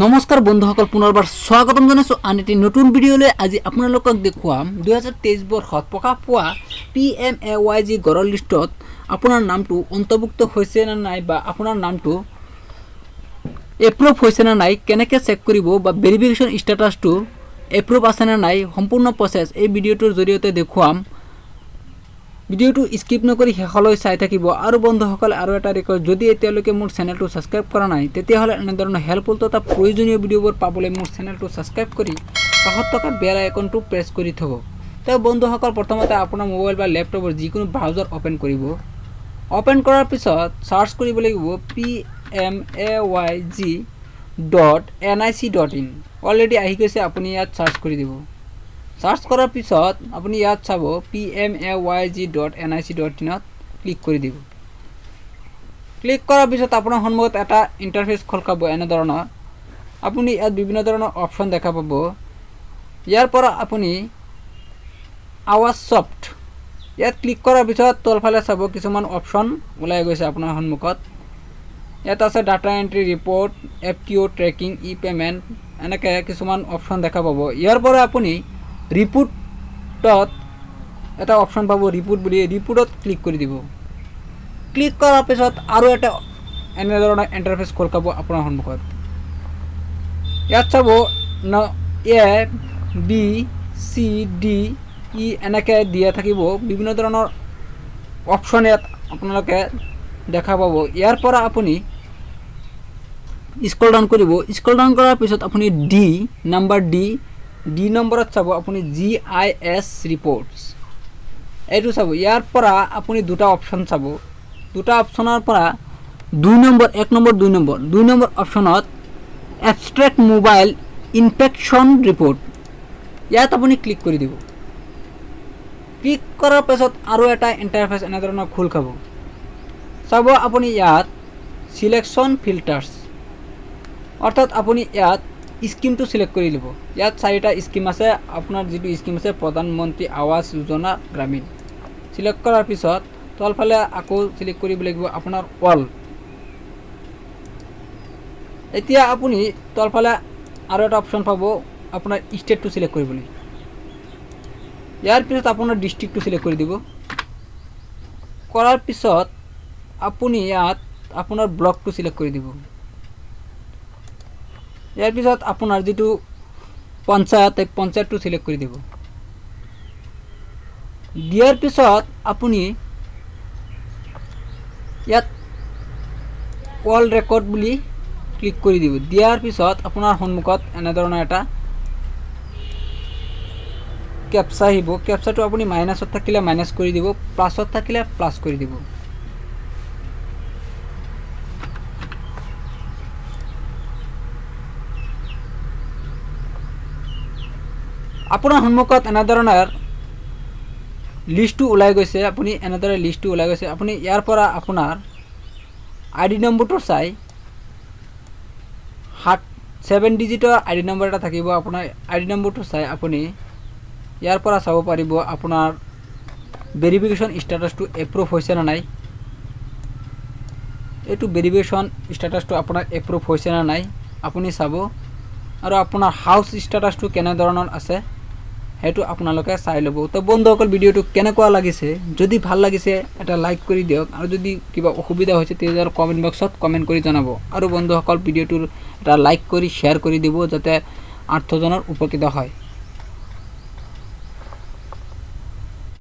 নমস্কাৰ বন্ধুসকল, পুনৰবাৰ স্বাগতম জনাইছোঁ আন এটি নতুন ভিডিঅ'লৈ। আজি আপোনালোকক দেখুৱাম 2023 বৰ্ষত প্ৰকাশ পোৱা PMAYG গড়ৰ লিষ্টত আপোনাৰ নামটো অন্তৰ্ভুক্ত হৈছে নে নাই বা আপোনাৰ নামটো এপ্ৰুভ হৈছে নে নাই কেনেকৈ চেক কৰিব বা ভেৰিফিকেশ্যন ষ্টেটাছটো এপ্ৰুভ আছে নে নাই সম্পূৰ্ণ প্ৰচেছ এই ভিডিঅ'টোৰ জৰিয়তে দেখুৱাম। ভিডিঅ'টো স্কিপ নকৰি শেষলৈ চাই থাকিব। আৰু বন্ধুসকল, আৰু এটা ৰিকুৱেষ্ট, যদি এতিয়ালৈকে মোৰ চেনেলটো ছাবস্ক্ৰাইব কৰা নাই তেতিয়াহ'লে এনেধৰণৰ হেল্পফুল তথা প্ৰয়োজনীয় ভিডিঅ'বোৰ পাবলৈ মোৰ চেনেলটো ছাবস্ক্ৰাইব কৰি কাষত থকা বেল আইকনটো প্ৰেছ কৰি থ'ব। তো বন্ধুসকল, প্ৰথমতে আপোনাৰ মোবাইল বা লেপটপৰ যিকোনো ব্ৰাউজাৰ অ'পেন কৰিব। অ'পেন কৰাৰ পিছত চাৰ্চ কৰিব লাগিব PMAYG.nic.in। অলৰেডি আহি গৈছে, আপুনি ইয়াত চাৰ্চ কৰি দিব। চাৰ্চ কৰাৰ পিছত আপুনি ইয়াত চাব PMAYG.nic.in ক্লিক কৰি দিব। ক্লিক কৰাৰ পিছত আপোনাৰ সন্মুখত এটা ইণ্টাৰফেচ খোল খাব এনেধৰণৰ। আপুনি ইয়াত বিভিন্ন ধৰণৰ অপশ্যন দেখা পাব। ইয়াৰ পৰা আপুনি আৱাজ ছফ্ট ইয়াত ক্লিক কৰাৰ পিছত তলফালে চাব কিছুমান অপশ্যন ওলাই গৈছে আপোনাৰ সন্মুখত। ইয়াত আছে data entry, report, FTO tracking, e payment, এনেকৈ কিছুমান অপশ্যন দেখা পাব। ইয়াৰ পৰা আপুনি ৰিপোৰ্টত এটা অপশ্যন পাব, ৰিপোৰ্ট বুলি। ৰিপোৰ্টত ক্লিক কৰি দিব। ক্লিক কৰাৰ পিছত আৰু এটা এনেধৰণৰ ইণ্টাৰফেচ খোল খাব আপোনাৰ সন্মুখত। ইয়াত চাব ABCDE এনেকৈ দিয়া থাকিব, বিভিন্ন ধৰণৰ অপশ্যন ইয়াত আপোনালোকে দেখা পাব। ইয়াৰ পৰা আপুনি স্ক্ৰল ডাউন কৰিব। স্ক্ৰল ডাউন কৰাৰ পিছত আপুনি ডি নম্বৰত চাব আপুনি GIS ৰিপৰ্টছ, এইটো চাব। ইয়াৰ পৰা আপুনি দুটা অপশ্যন চাব। দুটা অপশ্যনৰ পৰা 2 নম্বৰ অপশ্যনত এবষ্ট্ৰেক্ট মোবাইল ইনফেকশ্যন ৰিপৰ্ট, ইয়াত আপুনি ক্লিক কৰি দিব। ক্লিক কৰাৰ পাছত আৰু এটা ইণ্টাৰফেচ এনেধৰণৰ খোল খাব। চাব আপুনি ইয়াত চিলেকশ্যন ফিল্টাৰ্ছ, অৰ্থাৎ আপুনি ইয়াত স্কিমটো চিলেক্ট কৰি ল'ব। ইয়াত 4টা স্কিম আছে। আপোনাৰ যিটো স্কিম আছে প্ৰধানমন্ত্ৰী আৱাস যোজনা গ্ৰামীণ, চিলেক্ট কৰাৰ পিছত তলফালে আকৌ চিলেক্ট কৰিব লাগিব আপোনাৰ অল। এতিয়া আপুনি তলফালে আৰু এটা অপশ্যন পাব আপোনাৰ ষ্টেটটো চিলেক্ট কৰিবলৈ। ইয়াৰ পিছত আপোনাৰ ডিষ্ট্ৰিক্টটো চিলেক্ট কৰি দিব। কৰাৰ পিছত আপুনি ইয়াত আপোনাৰ ব্লকটো চিলেক্ট কৰি দিব। ইয়াৰ পিছত আপোনাৰ যিটো পঞ্চায়তটো চিলেক্ট কৰি দিব। দিয়াৰ পিছত আপুনি ইয়াত অল ৰেকৰ্ড বুলি ক্লিক কৰি দিব। দিয়াৰ পিছত আপোনাৰ সন্মুখত এনেধৰণৰ এটা কেপচা আহিব। কেপচাটো আপুনি মাইনাছত থাকিলে মাইনাছ কৰি দিব, প্লাছত থাকিলে প্লাছ কৰি দিব। আপোনাৰ সন্মুখত এনেধৰণৰ লিষ্টটো ওলাই গৈছে। আপুনি এনেদৰে লিষ্টটো ওলাই গৈছে। আপুনি ইয়াৰ পৰা আপোনাৰ ID নম্বৰটো চাই 7 ডিজিটৰ ID নম্বৰ এটা থাকিব। আপোনাৰ ID নম্বৰটো চাই আপুনি ইয়াৰ পৰা চাব পাৰিব আপোনাৰ ভেৰিফিকেশ্যন ষ্টেটাছটো এপ্ৰুভ হৈছে নে নাই। এইটো ভেৰিফিকেশ্যন ষ্টেটাছটো আপোনাৰ এপ্ৰুভ হৈছে নে নাই আপুনি চাব। আৰু আপোনাৰ হাউচ ষ্টেটাছটো কেনেধৰণৰ আছে সেইটো আপোনালোকে চাই ল'ব। তো বন্ধুসকল, ভিডিঅ'টো কেনেকুৱা লাগিছে, যদি ভাল লাগিছে এটা লাইক কৰি দিয়ক, আৰু যদি কিবা অসুবিধা হৈছে তেতিয়াহ'লে কমেণ্ট বক্সত কমেণ্ট কৰি জনাব। আৰু বন্ধুসকল, ভিডিঅ'টোৰ এটা লাইক কৰি শ্বেয়াৰ কৰি দিব যাতে 8জনৰ উপকৃত হয়।